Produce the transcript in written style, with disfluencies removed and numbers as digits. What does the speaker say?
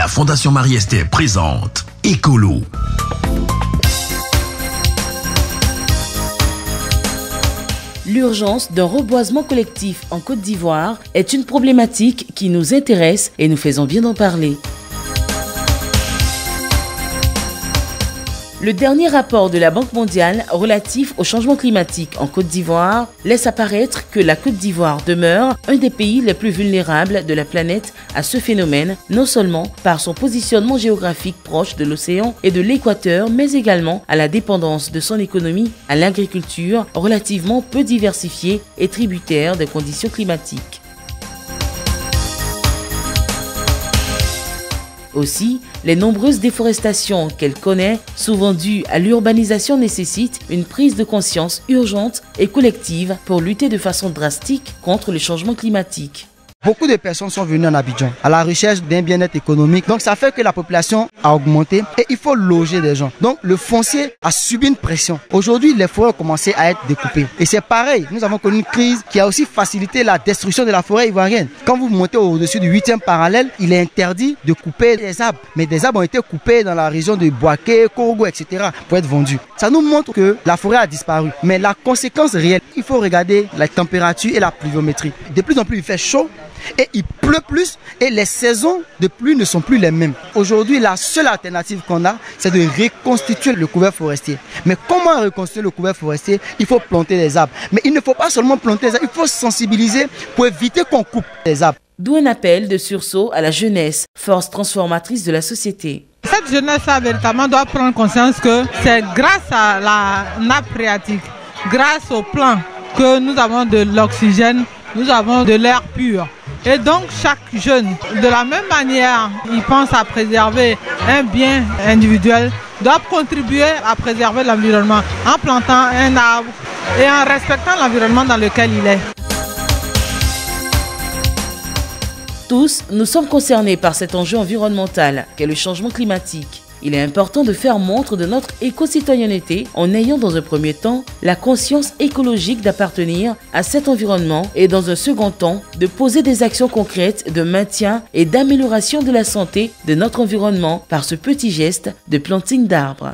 La Fondation Marie-Esther présente Écolo. L'urgence d'un reboisement collectif en Côte d'Ivoire est une problématique qui nous intéresse et nous faisons bien d'en parler. Le dernier rapport de la Banque mondiale relatif au changement climatique en Côte d'Ivoire laisse apparaître que la Côte d'Ivoire demeure un des pays les plus vulnérables de la planète à ce phénomène, non seulement par son positionnement géographique proche de l'océan et de l'équateur, mais également à la dépendance de son économie à l'agriculture relativement peu diversifiée et tributaire des conditions climatiques. Aussi, les nombreuses déforestations qu'elle connaît, souvent dues à l'urbanisation, nécessitent une prise de conscience urgente et collective pour lutter de façon drastique contre le changement climatique. Beaucoup de personnes sont venues en Abidjan à la recherche d'un bien-être économique. Donc ça fait que la population a augmenté et il faut loger des gens. Donc le foncier a subi une pression. Aujourd'hui, les forêts ont commencé à être découpées. Et c'est pareil, nous avons connu une crise qui a aussi facilité la destruction de la forêt ivoirienne. Quand vous montez au-dessus du 8e parallèle, il est interdit de couper des arbres. Mais des arbres ont été coupés dans la région de Boaké, Korogo, etc. pour être vendus. Ça nous montre que la forêt a disparu. Mais la conséquence réelle, il faut regarder la température et la pluviométrie. De plus en plus, il fait chaud. Et il pleut plus et les saisons de pluie ne sont plus les mêmes. Aujourd'hui, la seule alternative qu'on a, c'est de reconstituer le couvert forestier. Mais comment reconstituer le couvert forestier? Il faut planter des arbres. Mais il ne faut pas seulement planter des arbres, il faut sensibiliser pour éviter qu'on coupe les arbres. D'où un appel de sursaut à la jeunesse, force transformatrice de la société. Cette jeunesse-là, véritablement, doit prendre conscience que c'est grâce à la nappe phréatique, grâce au plan que nous avons de l'oxygène, nous avons de l'air pur. Et donc chaque jeune, de la même manière, il pense à préserver un bien individuel, doit contribuer à préserver l'environnement en plantant un arbre et en respectant l'environnement dans lequel il est. Tous, nous sommes concernés par cet enjeu environnemental qu'est le changement climatique. Il est important de faire montre de notre éco-citoyenneté en ayant dans un premier temps la conscience écologique d'appartenir à cet environnement et dans un second temps de poser des actions concrètes de maintien et d'amélioration de la santé de notre environnement par ce petit geste de planting d'arbres.